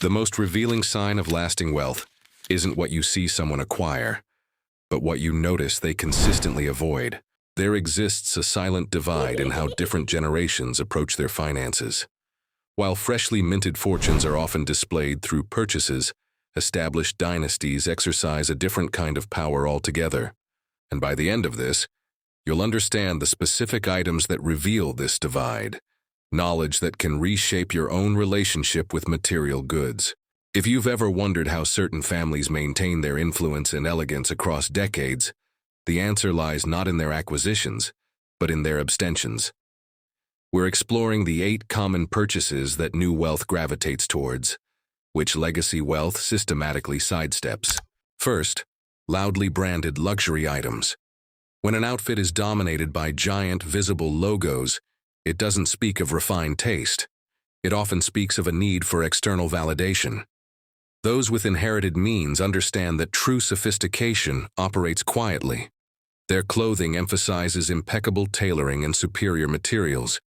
The most revealing sign of lasting wealth isn't what you see someone acquire, but what you notice they consistently avoid. There exists a silent divide in how different generations approach their finances. While freshly minted fortunes are often displayed through purchases, established dynasties exercise a different kind of power altogether. And by the end of this, you'll understand the specific items that reveal this divide, knowledge that can reshape your own relationship with material goods. If you've ever wondered how certain families maintain their influence and elegance across decades, the answer lies not in their acquisitions, but in their abstentions. We're exploring the 8 common purchases that new wealth gravitates towards, which legacy wealth systematically sidesteps. First, loudly branded luxury items. When an outfit is dominated by giant, visible logos, it doesn't speak of refined taste. It often speaks of a need for external validation. Those with inherited means understand that true sophistication operates quietly. Their clothing emphasizes impeccable tailoring and superior materials.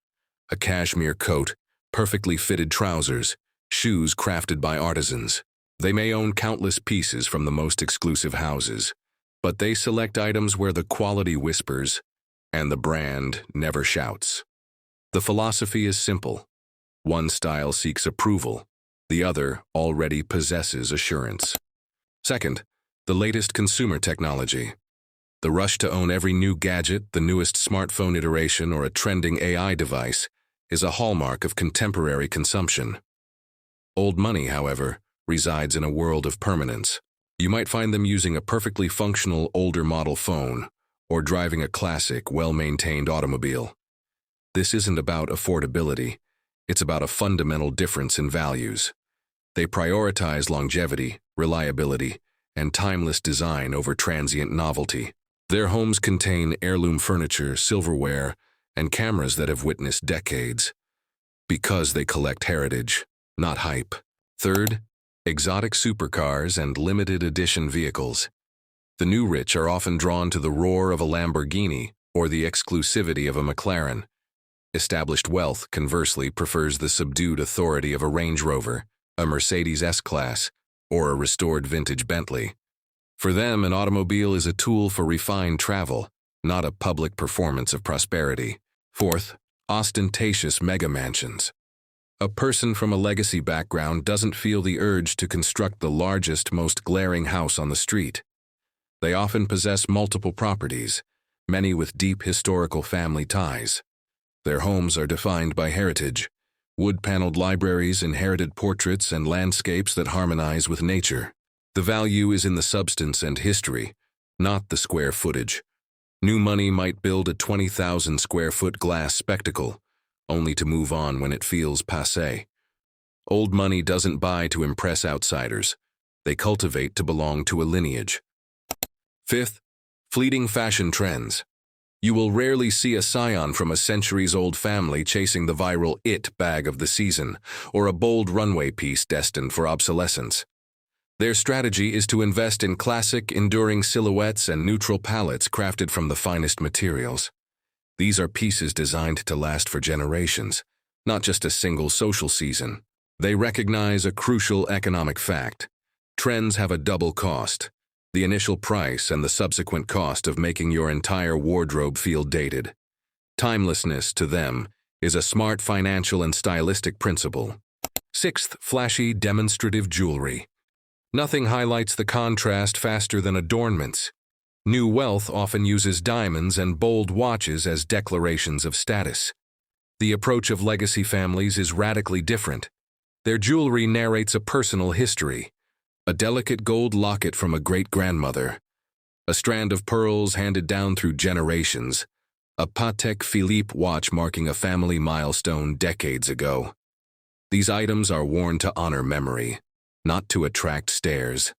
A cashmere coat, perfectly fitted trousers, shoes crafted by artisans. They may own countless pieces from the most exclusive houses, but they select items where the quality whispers and the brand never shouts. The philosophy is simple. One style seeks approval, the other already possesses assurance. Second, the latest consumer technology. The rush to own every new gadget, the newest smartphone iteration, or a trending AI device is a hallmark of contemporary consumption. Old money, however, resides in a world of permanence. You might find them using a perfectly functional older model phone or driving a classic, well-maintained automobile. This isn't about affordability. It's about a fundamental difference in values. They prioritize longevity, reliability, and timeless design over transient novelty. Their homes contain heirloom furniture, silverware, and cameras that have witnessed decades, because they collect heritage, not hype. Third, exotic supercars and limited edition vehicles. The new rich are often drawn to the roar of a Lamborghini or the exclusivity of a McLaren. Established wealth, conversely, prefers the subdued authority of a Range Rover, a Mercedes S-Class, or a restored vintage Bentley. For them, an automobile is a tool for refined travel, not a public performance of prosperity. Fourth, ostentatious mega-mansions. A person from a legacy background doesn't feel the urge to construct the largest, most glaring house on the street. They often possess multiple properties, many with deep historical family ties. Their homes are defined by heritage, wood-paneled libraries, inherited portraits, and landscapes that harmonize with nature. The value is in the substance and history, not the square footage. New money might build a 20,000 square foot glass spectacle, only to move on when it feels passé. Old money doesn't buy to impress outsiders. They cultivate to belong to a lineage. Fifth, fleeting fashion trends. You will rarely see a scion from a centuries-old family chasing the viral it bag of the season, or a bold runway piece destined for obsolescence. Their strategy is to invest in classic, enduring silhouettes and neutral palettes crafted from the finest materials. These are pieces designed to last for generations, not just a single social season. They recognize a crucial economic fact. Trends have a double cost: the initial price and the subsequent cost of making your entire wardrobe feel dated. Timelessness, to them, is a smart financial and stylistic principle. Sixth, flashy, demonstrative jewelry. Nothing highlights the contrast faster than adornments. New wealth often uses diamonds and bold watches as declarations of status. The approach of legacy families is radically different. Their jewelry narrates a personal history: a delicate gold locket from a great-grandmother, a strand of pearls handed down through generations, a Patek Philippe watch marking a family milestone decades ago. These items are worn to honor memory, not to attract stares.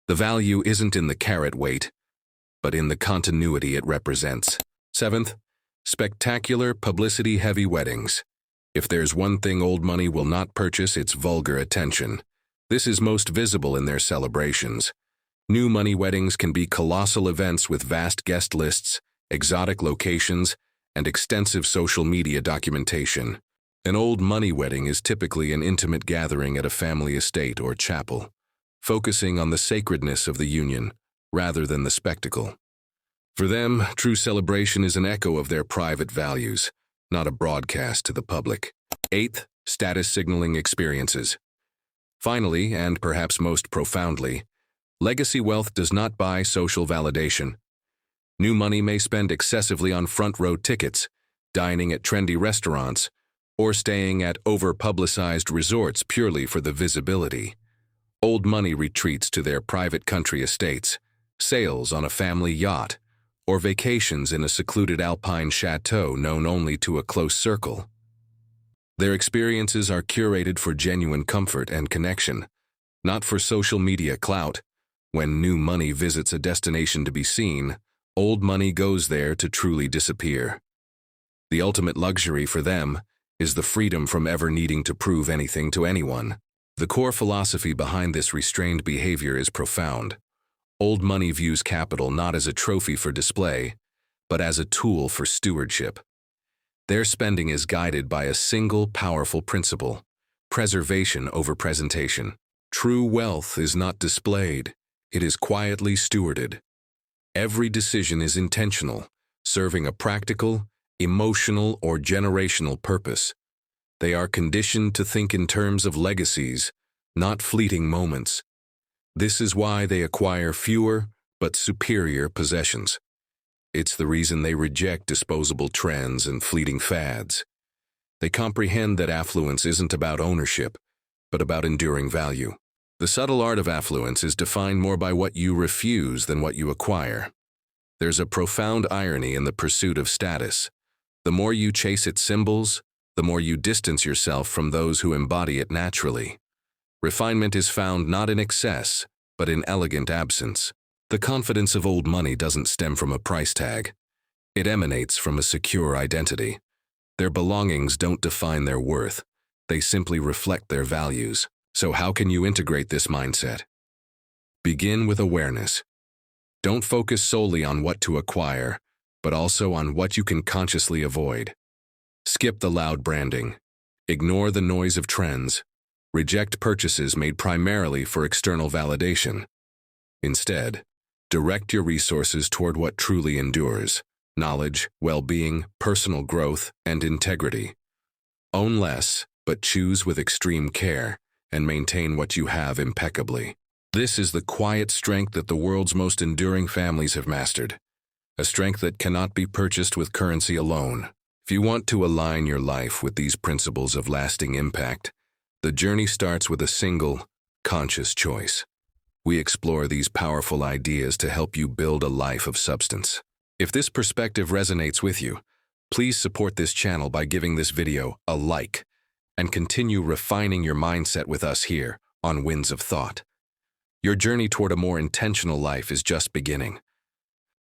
The value isn't in the carat weight, but in the continuity it represents. Seventh, spectacular, publicity-heavy weddings. If there's one thing old money will not purchase, it's vulgar attention. This is most visible in their celebrations. New money weddings can be colossal events with vast guest lists, exotic locations, and extensive social media documentation. An old money wedding is typically an intimate gathering at a family estate or chapel, focusing on the sacredness of the union rather than the spectacle. For them, true celebration is an echo of their private values, not a broadcast to the public. Eighth, status signaling experiences. Finally, and perhaps most profoundly, legacy wealth does not buy social validation. New money may spend excessively on front-row tickets, dining at trendy restaurants, or staying at over-publicized resorts purely for the visibility. Old money retreats to their private country estates, sails on a family yacht, or vacations in a secluded alpine chateau known only to a close circle. Their experiences are curated for genuine comfort and connection, not for social media clout. When new money visits a destination to be seen, old money goes there to truly disappear. The ultimate luxury for them is the freedom from ever needing to prove anything to anyone. The core philosophy behind this restrained behavior is profound. Old money views capital not as a trophy for display, but as a tool for stewardship. Their spending is guided by a single powerful principle: preservation over presentation. True wealth is not displayed, it is quietly stewarded. Every decision is intentional, serving a practical, emotional, or generational purpose. They are conditioned to think in terms of legacies, not fleeting moments. This is why they acquire fewer but superior possessions. It's the reason they reject disposable trends and fleeting fads. They comprehend that affluence isn't about ownership, but about enduring value. The subtle art of affluence is defined more by what you refuse than what you acquire. There's a profound irony in the pursuit of status. The more you chase its symbols, the more you distance yourself from those who embody it naturally. Refinement is found not in excess, but in elegant absence. The confidence of old money doesn't stem from a price tag. It emanates from a secure identity. Their belongings don't define their worth. They simply reflect their values. So how can you integrate this mindset? Begin with awareness. Don't focus solely on what to acquire, but also on what you can consciously avoid. Skip the loud branding. Ignore the noise of trends. Reject purchases made primarily for external validation. Instead, direct your resources toward what truly endures: knowledge, well-being, personal growth, and integrity. Own less, but choose with extreme care, and maintain what you have impeccably. This is the quiet strength that the world's most enduring families have mastered, a strength that cannot be purchased with currency alone. If you want to align your life with these principles of lasting impact, the journey starts with a single, conscious choice. We explore these powerful ideas to help you build a life of substance. If this perspective resonates with you, please support this channel by giving this video a like, and continue refining your mindset with us here on Winds of Thought. Your journey toward a more intentional life is just beginning.